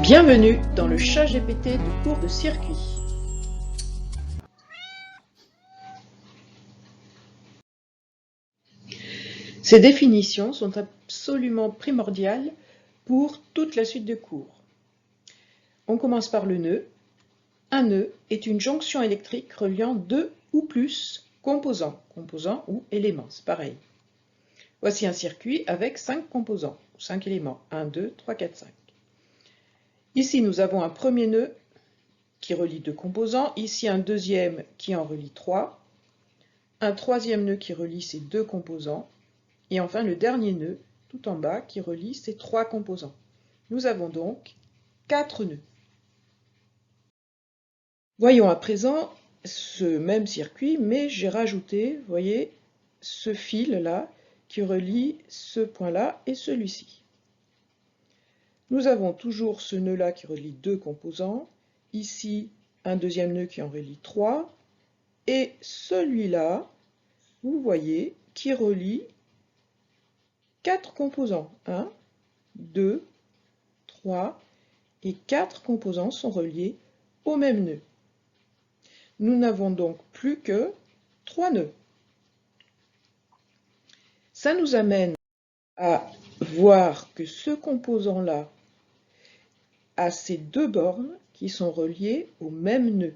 Bienvenue dans le ChatGPT de cours de circuit. Ces définitions sont absolument primordiales pour toute la suite de cours. On commence par le nœud. Un nœud est une jonction électrique reliant deux ou plus composants ou éléments, c'est pareil. Voici un circuit avec 5 composants, 5 éléments, 1, 2, 3, 4, 5. Ici, nous avons un premier nœud qui relie deux composants, ici un deuxième qui en relie 3, un troisième nœud qui relie ces deux composants, et enfin le dernier nœud, tout en bas, qui relie ces 3 composants. Nous avons donc 4 nœuds. Voyons à présent ce même circuit, mais j'ai rajouté, vous voyez, ce fil-là qui relie ce point-là et celui-ci. Nous avons toujours ce nœud-là qui relie deux composants, ici un deuxième nœud qui en relie 3, et celui-là, vous voyez, qui relie 4 composants. 1, 2, 3 et 4 composants sont reliés au même nœud. Nous n'avons donc plus que 3 nœuds. Ça nous amène à voir que ce composant-là a ces deux bornes qui sont reliées au même nœud.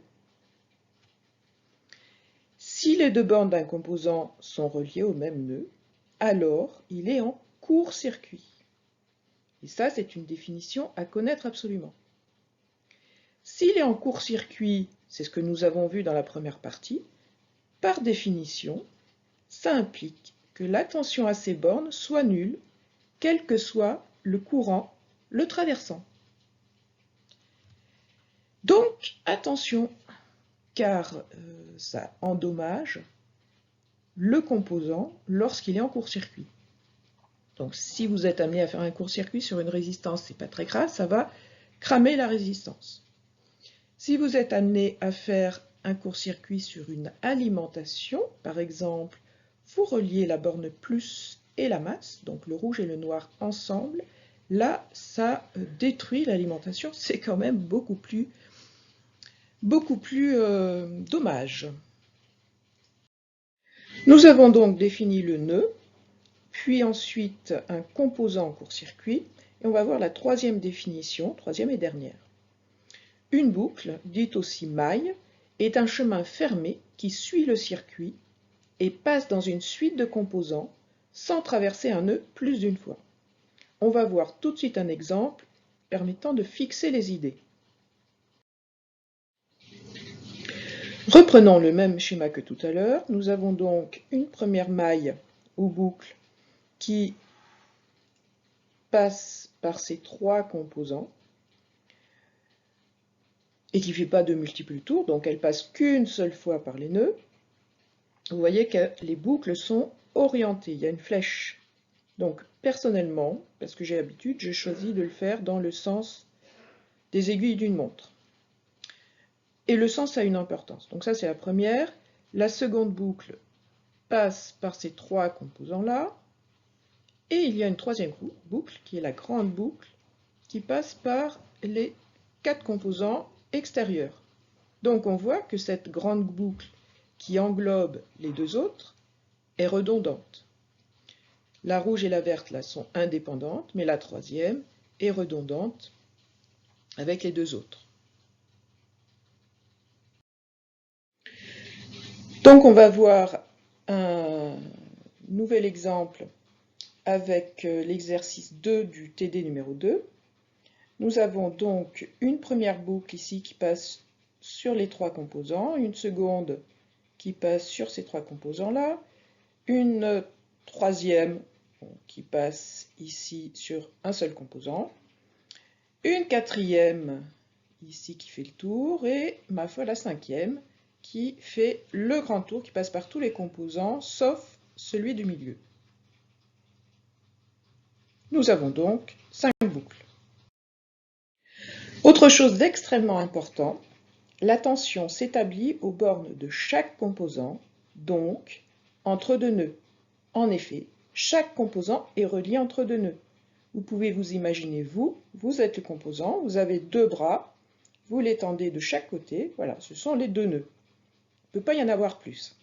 Si les deux bornes d'un composant sont reliées au même nœud, alors il est en court-circuit. Et ça, c'est une définition à connaître absolument. S'il est en court-circuit, c'est ce que nous avons vu dans la première partie, par définition, ça implique que la tension à ces bornes soit nulle, quel que soit le courant le traversant. Donc, attention, car ça endommage le composant lorsqu'il est en court-circuit. Donc, si vous êtes amené à faire un court-circuit sur une résistance, c'est pas très grave, ça va cramer la résistance. Si vous êtes amené à faire un court-circuit sur une alimentation, par exemple, vous reliez la borne plus et la masse, donc le rouge et le noir ensemble, là, ça détruit l'alimentation, c'est quand même beaucoup plus dommage. Nous avons donc défini le nœud, puis ensuite un composant en court-circuit, et on va voir la troisième définition, troisième et dernière. Une boucle, dite aussi maille, est un chemin fermé qui suit le circuit et passe dans une suite de composants sans traverser un nœud plus d'une fois. On va voir tout de suite un exemple permettant de fixer les idées. Reprenons le même schéma que tout à l'heure. Nous avons donc une première maille ou boucle qui passe par ces 3 composants et qui ne fait pas de multiples tours, donc elle passe qu'une seule fois par les nœuds. Vous voyez que les boucles sont orientées, il y a une flèche. Donc personnellement, parce que j'ai l'habitude, j'ai choisi de le faire dans le sens des aiguilles d'une montre. Et le sens a une importance. Donc ça, c'est la première. La seconde boucle passe par ces 3 composants-là. Et il y a une troisième boucle, qui est la grande boucle, qui passe par les 4 composants extérieurs. Donc on voit que cette grande boucle qui englobe les deux autres est redondante. La rouge et la verte là sont indépendantes, mais la troisième est redondante avec les deux autres. Donc on va voir un nouvel exemple avec l'exercice 2 du TD numéro 2. Nous avons donc une première boucle ici qui passe sur les 3 composants, une seconde qui passe sur ces 3 composants-là, une troisième qui passe ici sur un seul composant, une quatrième ici qui fait le tour, et ma foi la cinquième qui fait le grand tour, qui passe par tous les composants, sauf celui du milieu. Nous avons donc 5 boucles. Autre chose d'extrêmement important, la tension s'établit aux bornes de chaque composant, donc entre deux nœuds. En effet, chaque composant est relié entre deux nœuds. Vous pouvez vous imaginer, vous êtes le composant, vous avez deux bras, vous les tendez de chaque côté, voilà, ce sont les deux nœuds. Il ne peut pas y en avoir plus.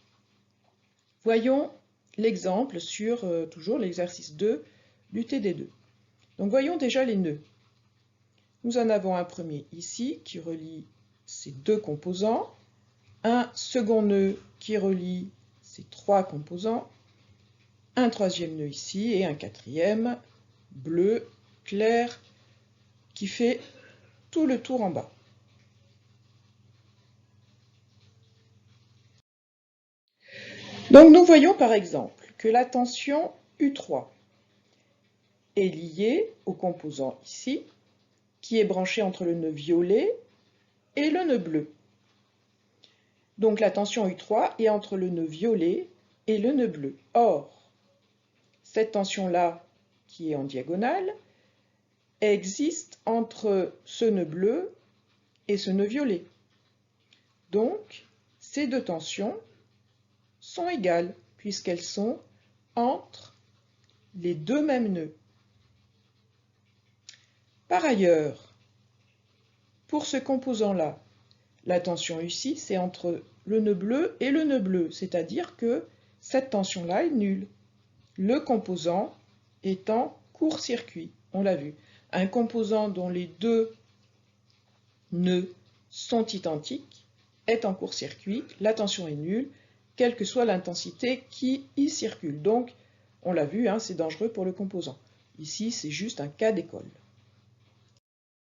Voyons l'exemple sur toujours l'exercice 2 du TD2. Donc voyons déjà les nœuds. Nous en avons un premier ici qui relie ces deux composants, un second nœud qui relie ces trois composants, un troisième nœud ici et un quatrième bleu clair qui fait tout le tour en bas. Donc nous voyons par exemple que la tension U3 est liée au composant ici, qui est branché entre le nœud violet et le nœud bleu. Donc la tension U3 est entre le nœud violet et le nœud bleu. Or, cette tension-là, qui est en diagonale, existe entre ce nœud bleu et ce nœud violet. Donc, ces deux tensions sont égales, puisqu'elles sont entre les deux mêmes nœuds. Par ailleurs, pour ce composant-là, la tension U6 est entre le nœud bleu et le nœud bleu, c'est-à-dire que cette tension-là est nulle. Le composant est en court-circuit, on l'a vu. Un composant dont les deux nœuds sont identiques est en court-circuit, la tension est nulle, quelle que soit l'intensité qui y circule. Donc, on l'a vu, hein, c'est dangereux pour le composant. Ici, c'est juste un cas d'école.